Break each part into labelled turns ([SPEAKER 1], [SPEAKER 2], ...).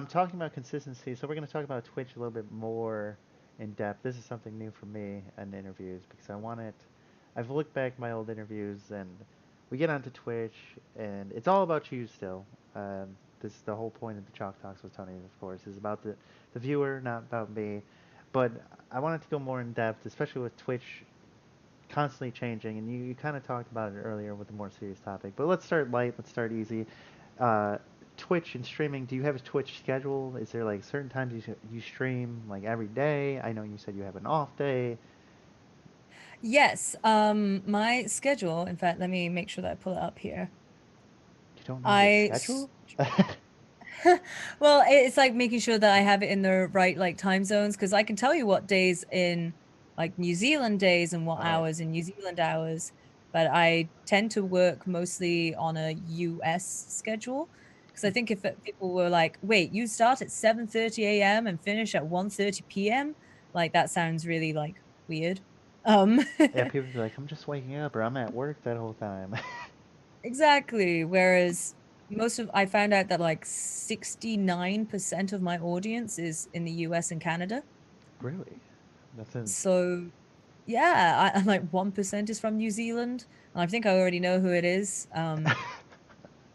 [SPEAKER 1] talking about consistency, so we're going to talk about Twitch a little bit more in depth. This is something new for me in interviews because I want it. I've looked back my old interviews and we get onto Twitch and it's all about you still. This is the whole point of the Chalk Talks with Tony, of course, is about the viewer, not about me. But I wanted to go more in depth, especially with Twitch constantly changing. And you kind of talked about it earlier with a more serious topic. But let's start light. Let's start easy. Uh, Twitch and streaming. Do you have a Twitch schedule? Is there like certain times you stream like every day? I know you said you have an off day.
[SPEAKER 2] Yes, my schedule, in fact, let me make sure that I pull it up here.
[SPEAKER 1] You don't know your
[SPEAKER 2] I
[SPEAKER 1] schedule?
[SPEAKER 2] well, it's like making sure that I have it in the right like time zones because I can tell you what days in like New Zealand days and what
[SPEAKER 1] All right.
[SPEAKER 2] hours in New Zealand hours, but I tend to work mostly on a US schedule because I think if people were like, "Wait, you start at 7:30 a.m. and finish at 1:30 p.m." like that sounds really like weird. Um
[SPEAKER 1] Yeah, people be like, I'm just waking up or I'm at work that whole time.
[SPEAKER 2] Exactly. Whereas I found out that like 69% of my audience is in the US and Canada.
[SPEAKER 1] Really? That's in.
[SPEAKER 2] So yeah, and like 1% is from New Zealand. And I think I already know who it is.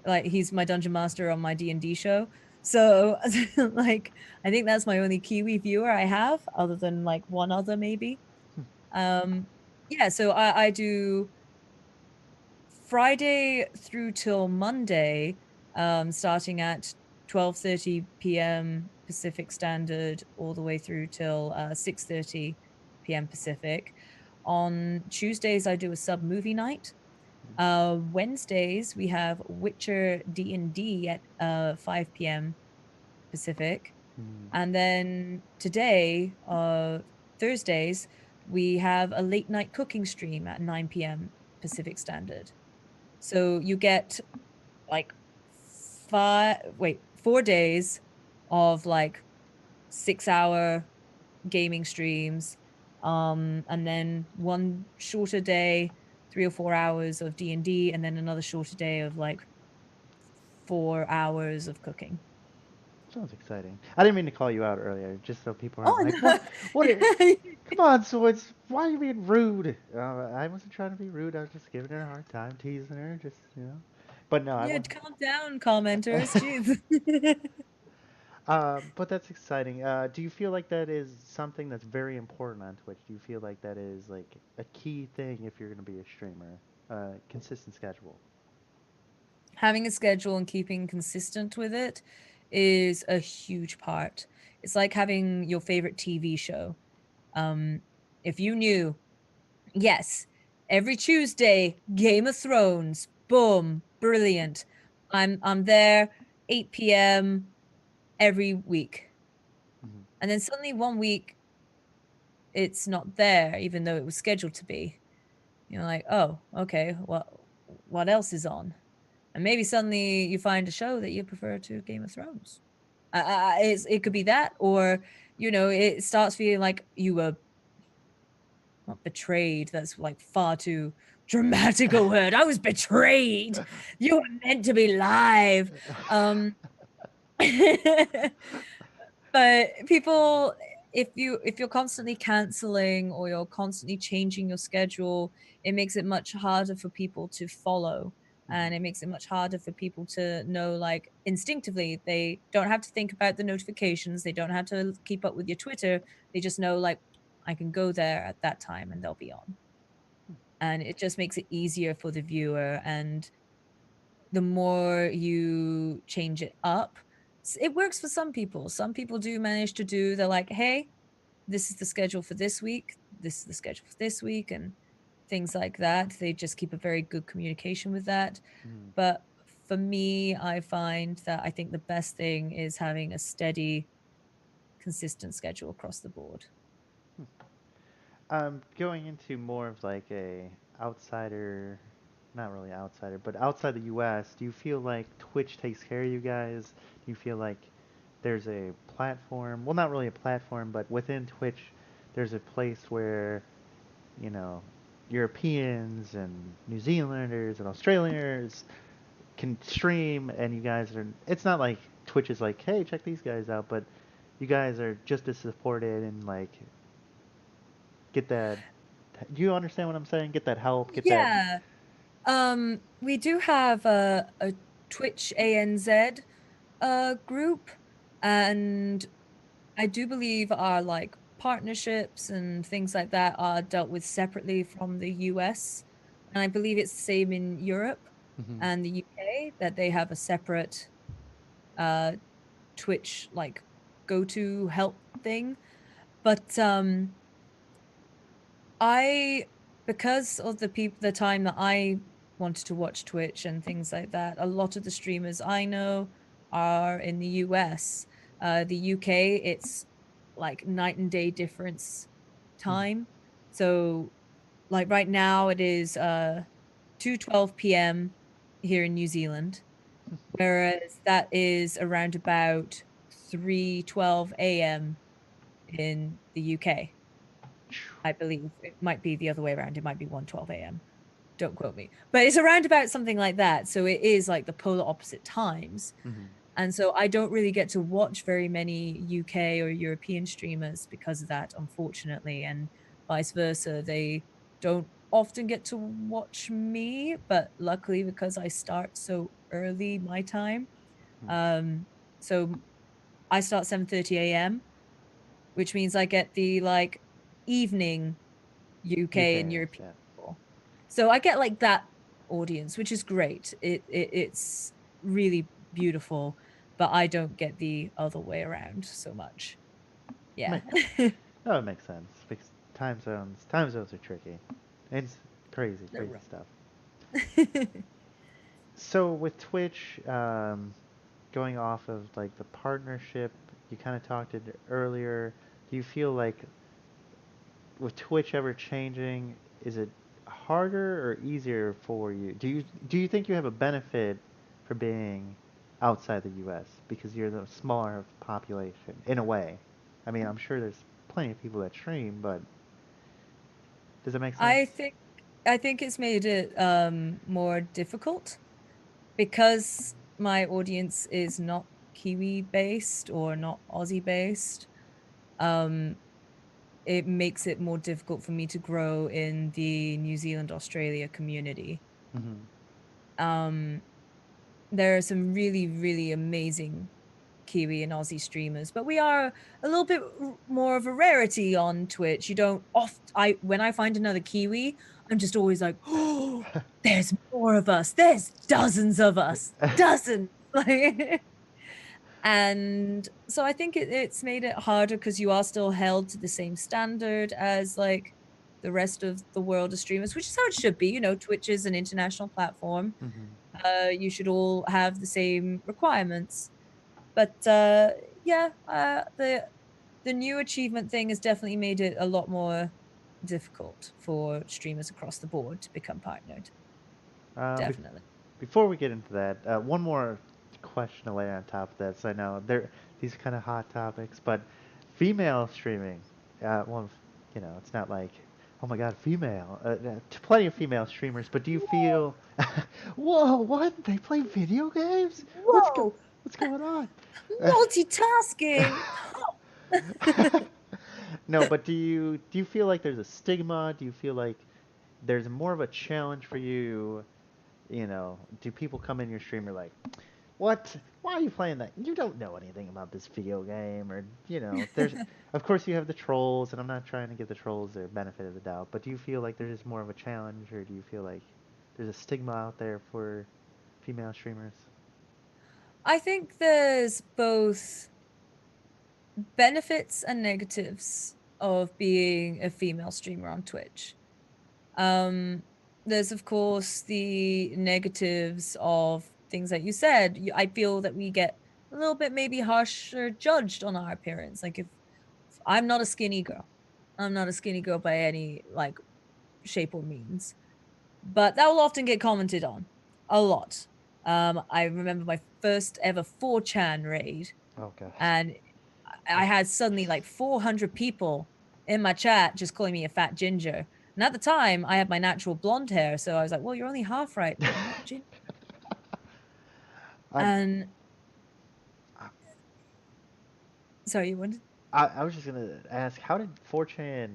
[SPEAKER 2] Like he's my dungeon master on my D&D show. So like I think that's my only Kiwi viewer I have, other than like one other maybe. Um yeah, so I do Friday through till Monday, starting at 12:30 p.m. Pacific Standard, all the way through till 6:30 p.m. Pacific. On Tuesdays, I do a sub movie night. Wednesdays, we have Witcher D&D at 5 p.m. Pacific.
[SPEAKER 1] Hmm.
[SPEAKER 2] And then today, Thursdays, we have a late night cooking stream at 9 p.m. Pacific Standard. So you get like 4 days of like 6 hour gaming streams, and then one shorter day, 3 or 4 hours of D&D, and then another shorter day of like 4 hours of cooking.
[SPEAKER 1] Sounds exciting. I didn't mean to call you out earlier, just so people aren't
[SPEAKER 2] Oh
[SPEAKER 1] like,
[SPEAKER 2] no.
[SPEAKER 1] what? What? Come on, Swords. Why are you being rude? I wasn't trying to be rude. I was just giving her a hard time, teasing her, just, you know. But no, I
[SPEAKER 2] Yeah,
[SPEAKER 1] want.
[SPEAKER 2] calm down, commenters. Jeez.
[SPEAKER 1] But that's exciting. Do you feel like that is something that's very important on Twitch? Do you feel like that is like a key thing if you're going to be a streamer? Consistent schedule.
[SPEAKER 2] Having a schedule and keeping consistent with it is a huge part. It's like having your favorite TV show. Um, if you knew, yes, every Tuesday, Game of Thrones, boom, brilliant. I'm there 8 p.m. every week.
[SPEAKER 1] Hmm.
[SPEAKER 2] And then suddenly one week it's not there, even though it was scheduled to be. You're like, oh, okay, what else is on? And maybe suddenly you find a show that you prefer to Game of Thrones. It could be that, or it starts feeling like you were not betrayed. That's like far too dramatic a word. I was betrayed. You were meant to be live. Um, but people, if you're constantly canceling or you're constantly changing your schedule, it makes it much harder for people to follow, and
[SPEAKER 1] Hmm.
[SPEAKER 2] it makes it much harder for people to know, like, instinctively. They don't have to think about the notifications, they don't have to keep up with your Twitter. They just know, like, I can go there at that time and they'll be on. And it just makes it easier for the viewer. And the more you change it up, it works for some people. Some people do manage to do, they're like, hey, this is the schedule for this week, this is the schedule for this week, and things like that. They just keep a very good communication with that.
[SPEAKER 1] Hmm.
[SPEAKER 2] But for me, I find that I think the best thing is having a steady, consistent schedule across the board.
[SPEAKER 1] Going into more of like a outsider, not really outsider, but outside the U.S., do you feel like Twitch takes care of you guys? Do you feel like there's a platform? Well, not really a platform, but within Twitch, there's a place where, you know, Europeans and New Zealanders and Australians can stream, and you guys are. It's not like Twitch is like, hey, check these guys out, but you guys are just as supported and like get that. Do you understand what I'm saying? Get that help. Get that.
[SPEAKER 2] Yeah. We do have a Twitch ANZ group, and I do believe our like partnerships and things like that are dealt with separately from the US. And I believe it's the same in Europe
[SPEAKER 1] Hmm.
[SPEAKER 2] and the UK that they have a separate uh Twitch like go to help thing. But I because of the time that I wanted to watch Twitch and things like that, a lot of the streamers I know are in the US. The UK, it's like night and day difference
[SPEAKER 1] Hmm.
[SPEAKER 2] time. So like right now it is 2:12 p.m. here in New Zealand, whereas that is around about 3:12 a.m. in the UK. I believe. It might be the other way around, it might be 1:12 AM. Don't quote me. But it's around about something like that, so it is, like, the polar opposite times,
[SPEAKER 1] Hmm.
[SPEAKER 2] and so I don't really get to watch very many UK or European streamers because of that, unfortunately, and vice versa. They don't often get to watch me, but luckily because I start so early my time, um, so I start 7:30 AM, which means I get the, like, evening UK and
[SPEAKER 1] UKers,
[SPEAKER 2] European
[SPEAKER 1] yeah.
[SPEAKER 2] people. So I get, like, that audience, which is great. It's really beautiful, but I don't get the other way around so much. Yeah.
[SPEAKER 1] Make, no, it makes sense because time zones are tricky. It's crazy,
[SPEAKER 2] They're
[SPEAKER 1] crazy
[SPEAKER 2] rough.
[SPEAKER 1] stuff. So with Twitch, going off of like the partnership, you kind of talked it earlier. Do you feel like with Twitch ever changing, is it harder or easier for you? Do you think you have a benefit for being outside the U.S. because you're the smaller population in a way? I mean, I'm sure there's plenty of people that stream, but does it make sense?
[SPEAKER 2] I think I think it's made it, more difficult because my audience is not Kiwi based or not Aussie based. Um, it makes it more difficult for me to grow in the New Zealand, Australia community.
[SPEAKER 1] Hmm.
[SPEAKER 2] Um, there are some really, really amazing Kiwi and Aussie streamers, but we are a little bit more of a rarity on Twitch. You don't oft I when I find another Kiwi, I'm just always like, oh, there's more of us. There's dozens of us, dozens. Like, and so I think it's made it harder because you are still held to the same standard as like the rest of the world of streamers, which is how it should be. You know, Twitch is an international platform.
[SPEAKER 1] Hmm.
[SPEAKER 2] You should all have the same requirements. But yeah, the new achievement thing has definitely made it a lot more difficult for streamers across the board to become partnered.
[SPEAKER 1] Be
[SPEAKER 2] Definitely.
[SPEAKER 1] Before we get into that, one more question to lay on top of that. So I know these are kind of hot topics, but female streaming. Well, it's not like, oh my God, female. Plenty of female streamers, but do you
[SPEAKER 2] Whoa,
[SPEAKER 1] feel, whoa, what? They play video games? What's go,
[SPEAKER 2] whoa,
[SPEAKER 1] what's going on?
[SPEAKER 2] multitasking.
[SPEAKER 1] No, but do you feel like there's a stigma? Do you feel like there's more of a challenge for you? Do people come in your stream and like, what? Why are you playing that? You don't know anything about this video game, or of course you have the trolls, and I'm not trying to give the trolls their benefit of the doubt, but do you feel like there's just more of a challenge, or do you feel like there's a stigma out there for female streamers?
[SPEAKER 2] I think there's both benefits and negatives of being a female streamer on Twitch. Um, there's of course the negatives of things that you said. I feel that we get a little bit maybe harsher judged on our appearance. Like if I'm not a skinny girl, I'm not a skinny girl by any like shape or means, but that will often get commented on a lot. I remember my first ever 4chan raid,
[SPEAKER 1] Oh God.
[SPEAKER 2] and I had suddenly like 400 people in my chat just calling me a fat ginger. And at the time, I had my natural blonde hair, so I was like, "Well, you're only half right. I'm not ginger."
[SPEAKER 1] I'm
[SPEAKER 2] And Sorry, you wanted.
[SPEAKER 1] I was just gonna ask, how did 4chan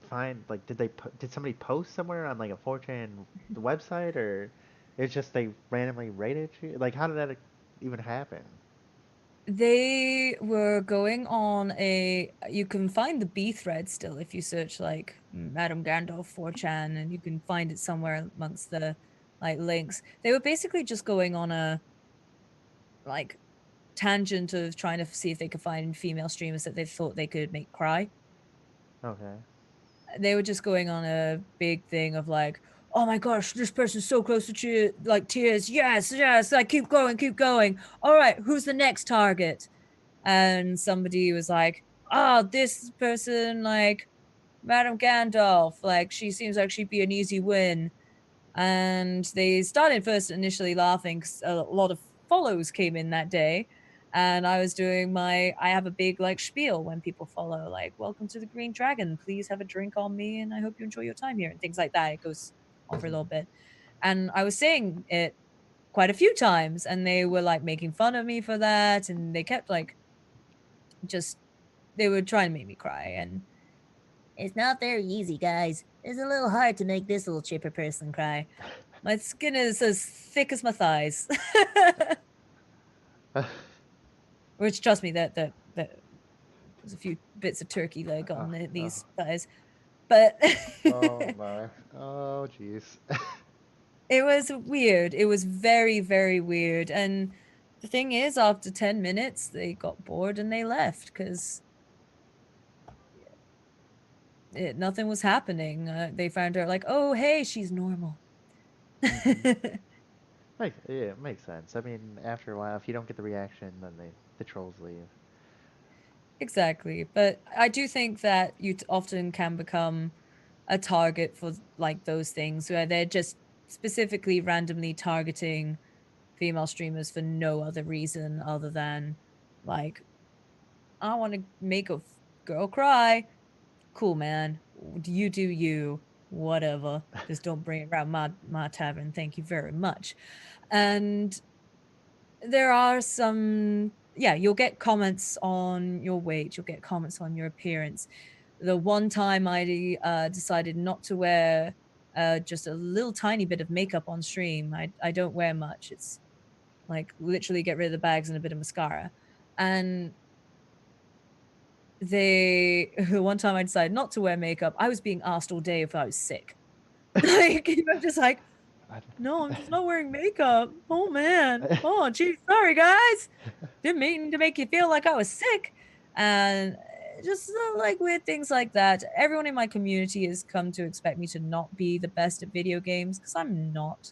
[SPEAKER 1] find, like, did somebody post somewhere on like a 4chan website, or it's just they randomly rated you? Like, how did that even happen?
[SPEAKER 2] They were going on a. You can find the B thread still if you search like Madame Gandalf 4chan, and you can find it somewhere amongst the like links. They were basically just going on a like tangent of trying to see if they could find female streamers that they thought they could make cry.
[SPEAKER 1] Okay.
[SPEAKER 2] They were just going on a big thing of like, "Oh my gosh, this person's so close to like tears. Yes, yes, like keep going, keep going. All right, who's the next target?" And somebody was like, "Oh, this person, like Madame Gandalf, like she seems like she'd be an easy win." And they started first initially laughing because a lot of follows came in that day. And I was doing I have a big like spiel when people follow, like, welcome to the Green Dragon. Please have a drink on me. And I hope you enjoy your time here and things like that. It goes on for a little
[SPEAKER 1] Hmm.
[SPEAKER 2] bit. And I was saying it quite a few times and they were like making fun of me for that. And they kept like just, they would try and make me cry. And it's not very easy, guys. It's a little hard to make this little chipper person cry. My skin is as thick as my thighs. Which trust me, that there's a few bits of turkey leg
[SPEAKER 1] Oh,
[SPEAKER 2] on
[SPEAKER 1] oh,
[SPEAKER 2] these thighs. But
[SPEAKER 1] oh my. Oh, jeez.
[SPEAKER 2] it was weird. It was very, very weird. And the thing is, after 10 minutes, they got bored and they left because nothing was happening. They found out, like, oh, hey, she's normal.
[SPEAKER 1] Hmm. Yeah, it makes sense. I mean, after a while, if you don't get the reaction, then the trolls leave.
[SPEAKER 2] Exactly. But I do think that you often can become a target for like those things where they're just specifically randomly targeting female streamers for no other reason other than like, I want to make a girl cry. Cool, man. You do you. Whatever. Just don't bring it around my tavern. Thank you very much. And there are some, yeah, you'll get comments on your weight, you'll get comments on your appearance. The one time I decided not to wear just a little tiny bit of makeup on stream. I don't wear much. It's like literally get rid of the bags and a bit of mascara. And the one time I decided not to wear makeup, I was being asked all day if I was sick. Like, I'm just like,
[SPEAKER 1] I,
[SPEAKER 2] no, I'm just not wearing makeup. Oh man. Oh geez, sorry guys. Didn't mean to make you feel like I was sick. And just like weird things like that. Everyone in my community has come to expect me to not be the best at video games because I'm not.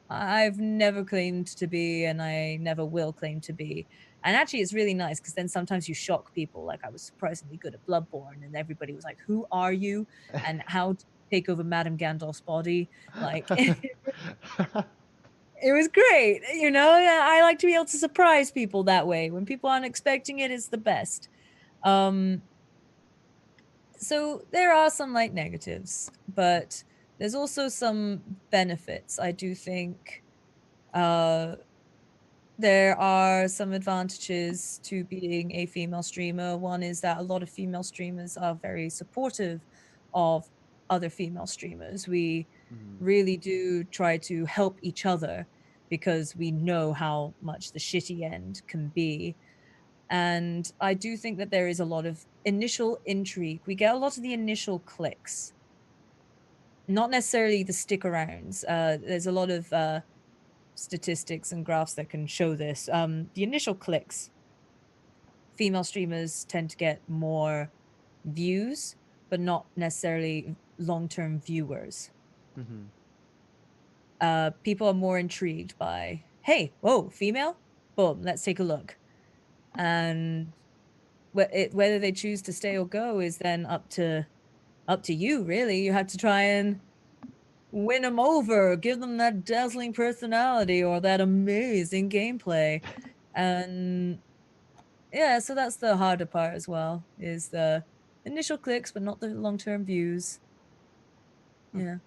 [SPEAKER 2] I've never claimed to be, and I never will claim to be. And actually, it's really nice because then sometimes you shock people. Like I was surprisingly good at Bloodborne, and everybody was like, "Who are you?" and "How to take over Madame Gandalf's body?" Like it was great, you know? Yeah, I like to be able to surprise people that way. When people aren't expecting it, it's the best. Um, so there are some like negatives, but there's also some benefits. I do think uh there are some advantages to being a female streamer. One is that a lot of female streamers are very supportive of other female streamers. We
[SPEAKER 1] Mhm.
[SPEAKER 2] really do try to help each other because we know how much the shitty end can be. And I do think that there is a lot of initial intrigue. We get a lot of the initial clicks, not necessarily the stick arounds. There's a lot of statistics and graphs that can show this. The initial clicks, female streamers tend to get more views, but not necessarily long term viewers.
[SPEAKER 1] Mhm.
[SPEAKER 2] People are more intrigued by, hey, whoa, female? Boom, let's take a look. And whether they choose to stay or go is then up to you, really. You have to try and win them over, give them that dazzling personality or that amazing gameplay. And yeah, so that's the harder part as well, is the initial clicks, but not the long-term views.
[SPEAKER 1] Hmm.
[SPEAKER 2] Yeah.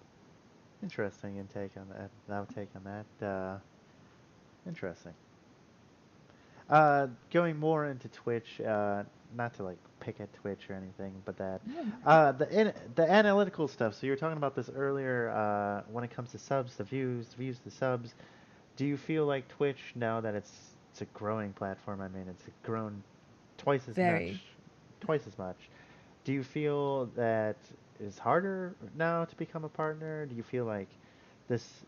[SPEAKER 1] Interesting intake on that. That take on that. Interesting. Going more into Twitch, not to like pick at Twitch or anything, but that
[SPEAKER 2] No.
[SPEAKER 1] the analytical stuff. So you were talking about this earlier. When it comes to subs, the views, the subs. Do you feel like Twitch now that it's a growing platform? I mean, it's grown twice as
[SPEAKER 2] Very.
[SPEAKER 1] much, twice as much. Do you feel that it's harder now to become a partner? Do you feel like this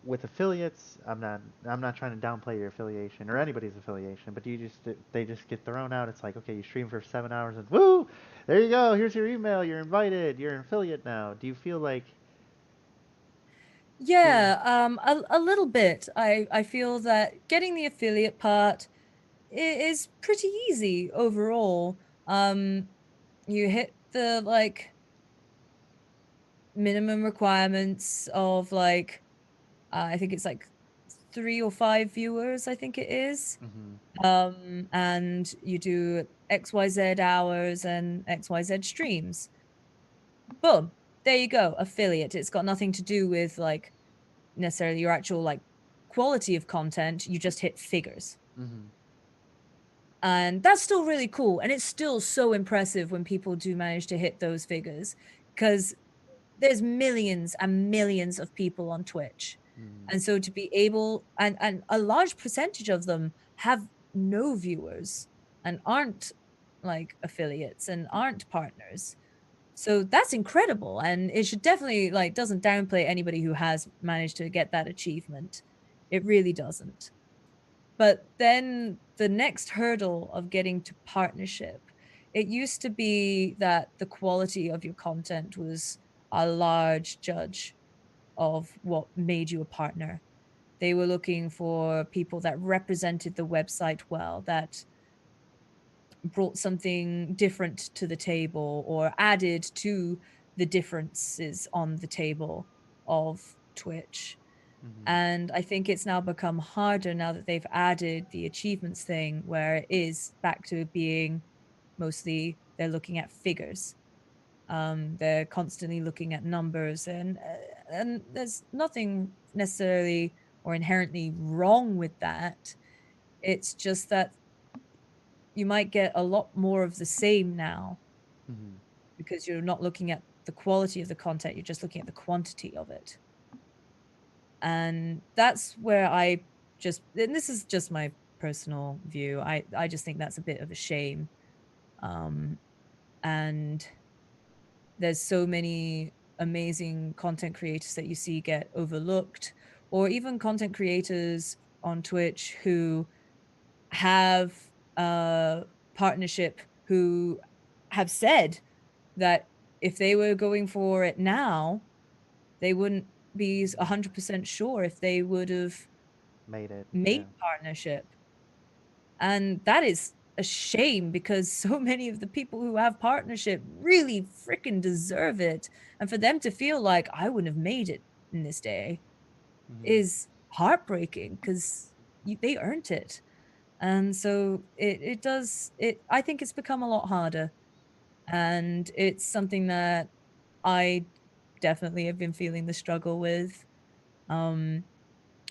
[SPEAKER 1] with affiliates? I'm not trying to downplay your affiliation or anybody's affiliation, but do you just they just get thrown out? It's like, okay, you stream for 7 hours and woo, there you go. Here's your email. You're invited. You're an affiliate now. Do you feel like being
[SPEAKER 2] Yeah, a little bit. I feel that getting the affiliate part is pretty easy overall. You hit the like minimum requirements of like I think it's like 3 or 5 viewers, I think it is.
[SPEAKER 1] hmm
[SPEAKER 2] And you do XYZ hours and XYZ streams. Boom. There you go. Affiliate. It's got nothing to do with like necessarily your actual like quality of content. You just hit figures.
[SPEAKER 1] hmm
[SPEAKER 2] And that's still really cool. And it's still so impressive when people do manage to hit those figures because there's millions and millions of people on Twitch.
[SPEAKER 1] hmm
[SPEAKER 2] And so to be able and a large percentage of them have no viewers and aren't like affiliates and aren't partners. So that's incredible and it should definitely like doesn't downplay anybody who has managed to get that achievement. It really doesn't. But then the next hurdle of getting to partnership, it used to be that the quality of your content was a large judge of what made you a partner. They were looking for people that represented the website well, that brought something different to the table or added to the differences on the table of Twitch.
[SPEAKER 1] hmm
[SPEAKER 2] And I think it's now become harder now that they've added the achievements thing where it is back to being mostly they're looking at figures. They're constantly looking at numbers and there's nothing necessarily or inherently wrong with that. It's just that you might get a lot more of the same now
[SPEAKER 1] hmm
[SPEAKER 2] because you're not looking at the quality of the content, you're just looking at the quantity of it. And that's where I just and this is just my personal view. I just think that's a bit of a shame. Um, and there's so many amazing content creators that you see get overlooked, or even content creators on Twitch who have a partnership who have said that if they were going for it now, they wouldn't be 100% sure if they would have
[SPEAKER 1] made it?
[SPEAKER 2] made
[SPEAKER 1] Yeah.
[SPEAKER 2] partnership. And that is a shame because so many of the people who have partnership really freaking deserve it. And for them to feel like I wouldn't have made it in this day
[SPEAKER 1] hmm
[SPEAKER 2] is heartbreaking because they earned it. And so it does it I think it's become a lot harder. And it's something that I definitely have been feeling the struggle with. Um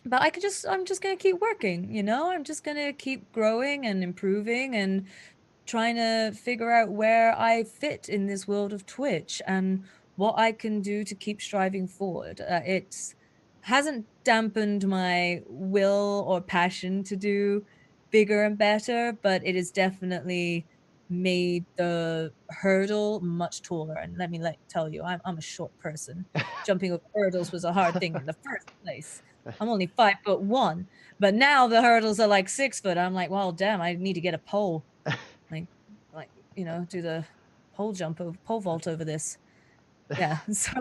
[SPEAKER 2] but I'm just gonna keep working, you know? I'm just gonna keep growing and improving and trying to figure out where I fit in this world of Twitch and what I can do to keep striving forward. It's hasn't dampened my will or passion to do bigger and better, but it has definitely made the hurdle much taller. And tell you, I'm a short person. Jumping over hurdles was a hard thing in the first place. I'm only 5'1", but now the hurdles are like 6 foot. I'm like, well, damn, I need to get a pole. Like do the pole vault over this. Yeah, so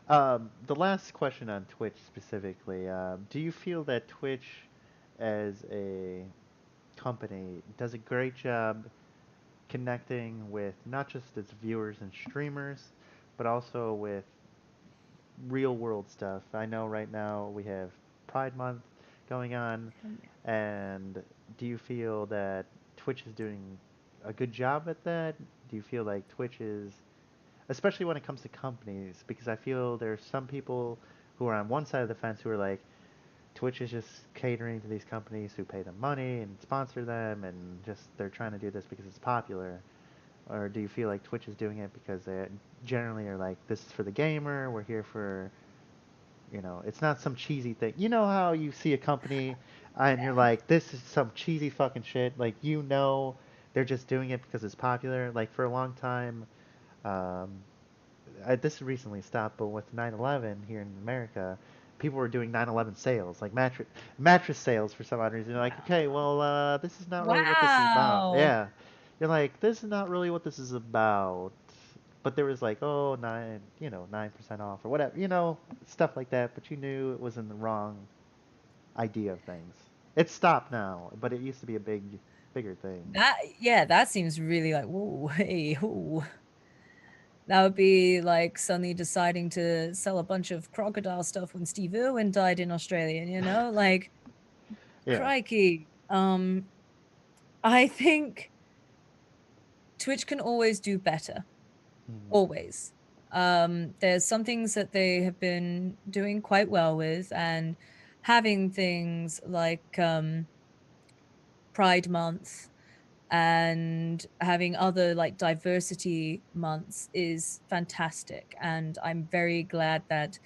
[SPEAKER 1] The last question on Twitch specifically, do you feel that Twitch as a company does a great job connecting with not just its viewers and streamers, but also with real world stuff? I know right now we have Pride Month going on, and do you feel that Twitch is doing a good job at that? Do you feel like Twitch is, especially when it comes to companies, because I feel there's some people who are on one side of the fence who are like, Twitch is just catering to these companies who pay them money and sponsor them, and just they're trying to do this because it's popular? Or do you feel like Twitch is doing it because they generally are like, this is for the gamer, we're here for, it's not some cheesy thing. You know how you see a company and you're like, this is some cheesy fucking shit. Like, they're just doing it because it's popular. Like, for a long time, um, this recently stopped, but with 9/11 here in America, people were doing 9/11 sales, like mattress sales for some odd reason. You're like, okay, well, this is not really what this is about.
[SPEAKER 2] Wow.
[SPEAKER 1] Yeah, you're like, this is not really what this is about. But there was like, oh, 9% off or whatever, stuff like that. But you knew it was in the wrong idea of things. It's stopped now, but it used to be a bigger thing.
[SPEAKER 2] That seems really like, "Whoa, hey, ooh." That would be like suddenly deciding to sell a bunch of crocodile stuff when Steve Irwin died in Australia, you know? Like,
[SPEAKER 1] Yeah.
[SPEAKER 2] crikey. I think Twitch can always do better,
[SPEAKER 1] Mhm.
[SPEAKER 2] always. There's some things that they have been doing quite well with, and having things like, Pride Month and having other like diversity months is fantastic. And I'm very glad that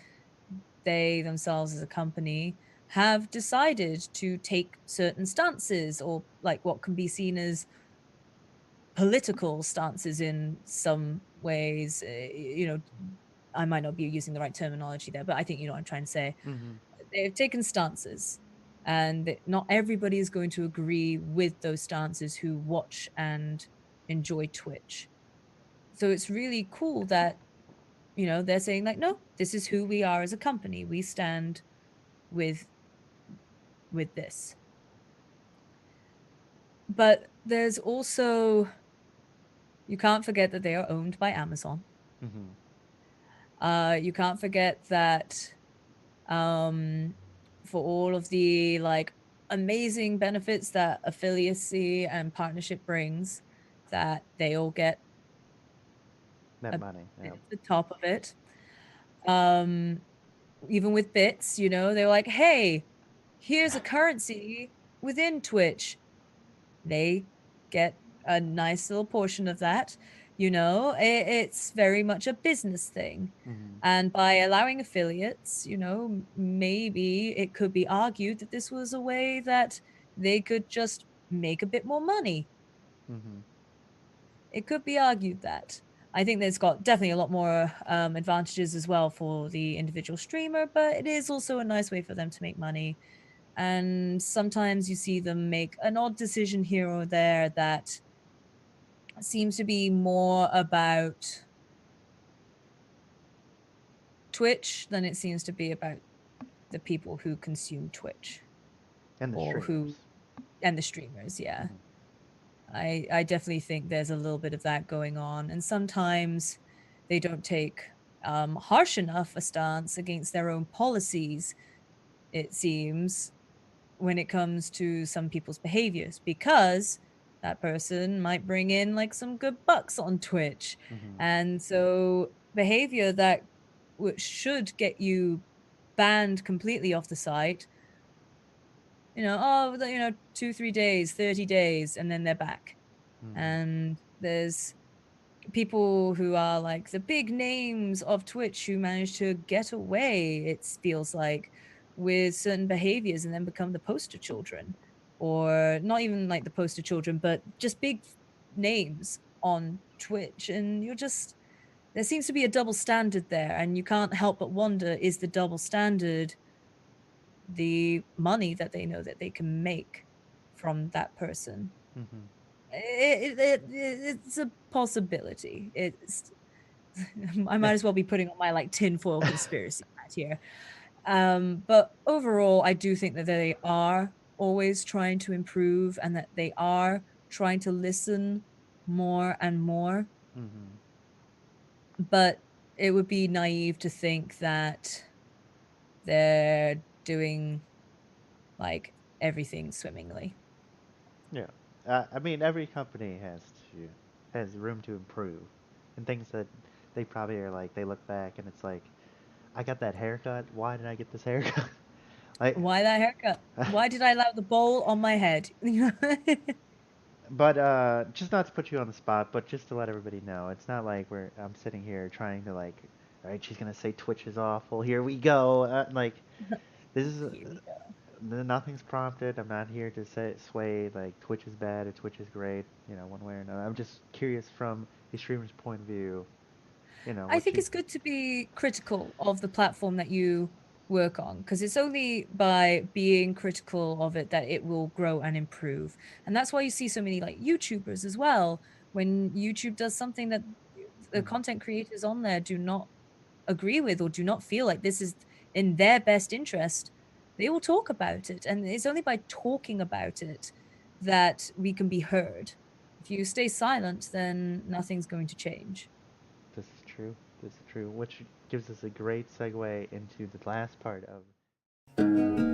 [SPEAKER 2] they themselves as a company have decided to take certain stances or like what can be seen as political stances in some ways. I might not be using the right terminology there, but I think you know what I'm trying to say.
[SPEAKER 1] Mhm.
[SPEAKER 2] They've taken stances, and not everybody is going to agree with those stances who watch and enjoy Twitch. So it's really cool that, they're saying like, "No, this is who we are as a company. We stand with this." But there's also you can't forget that they are owned by Amazon.
[SPEAKER 1] Mhm.
[SPEAKER 2] You can't forget that, um, for all of the, like, amazing benefits that affiliacy and partnership brings, that they all get
[SPEAKER 1] That
[SPEAKER 2] a
[SPEAKER 1] money.
[SPEAKER 2] bit
[SPEAKER 1] Yeah.
[SPEAKER 2] of the top of it. Um, Even with bits, they're like, "Hey, here's a currency within Twitch." They get a nice little portion of that, it's very much a business thing.
[SPEAKER 1] Mhm.
[SPEAKER 2] And by allowing affiliates, maybe it could be argued that this was a way that they could just make a bit more money.
[SPEAKER 1] Mhm.
[SPEAKER 2] It could be argued that. I think there's got definitely a lot more advantages as well for the individual streamer, but it is also a nice way for them to make money. And sometimes you see them make an odd decision here or there that seems to be more about Twitch than it seems to be about the people who consume Twitch
[SPEAKER 1] And the
[SPEAKER 2] or
[SPEAKER 1] streamers.
[SPEAKER 2] who and the streamers, yeah.
[SPEAKER 1] Mhm.
[SPEAKER 2] I definitely think there's a little bit of that going on, and sometimes they don't take, harsh enough a stance against their own policies, it seems, when it comes to some people's behaviors, because that person might bring in, like, some good bucks on Twitch,
[SPEAKER 1] Mhm.
[SPEAKER 2] and so behavior that should get you banned completely off the site, 2, 3 days, 30 days, and then they're back.
[SPEAKER 1] Mhm.
[SPEAKER 2] And there's people who are like the big names of Twitch who manage to get away, it feels like, with certain behaviors and then become the poster children. Or not even like the poster children, but just big names on Twitch. And there seems to be a double standard there. And you can't help but wonder, is the double standard the money that they know that they can make from that person?
[SPEAKER 1] Mhm.
[SPEAKER 2] It's a possibility. I might as well be putting on my, like, tinfoil conspiracy hat here. But overall, I do think that they are always trying to improve and that they are trying to listen more and more,
[SPEAKER 1] Mhm.
[SPEAKER 2] but it would be naive to think that they're doing, like, everything swimmingly.
[SPEAKER 1] Yeah. I mean, every company has room to improve, and things that they probably are like. They look back and it's like, I got that haircut. Why did I get this haircut? I,
[SPEAKER 2] Why that haircut? Why did I allow the bowl on my head?
[SPEAKER 1] but just not to put you on the spot, but just to let everybody know, it's not like I'm sitting here trying to like, all right, she's gonna say Twitch is awful. Here we go. Like this is
[SPEAKER 2] Here we go.
[SPEAKER 1] nothing's prompted. I'm not here to say sway like Twitch is bad or Twitch is great. One way or another. I'm just curious from a streamer's point of view.
[SPEAKER 2] I
[SPEAKER 1] What
[SPEAKER 2] think
[SPEAKER 1] you.
[SPEAKER 2] it's good to be critical of the platform that you work on because it's only by being critical of it that it will grow and improve. And that's why you see so many like YouTubers as well. When YouTube does something that the
[SPEAKER 1] Mhm.
[SPEAKER 2] content creators on there do not agree with or do not feel like this is in their best interest, they will talk about it. And it's only by talking about it that we can be heard. If you stay silent, then nothing's going to change.
[SPEAKER 1] This is true. This is true. Which gives us a great segue into the last part of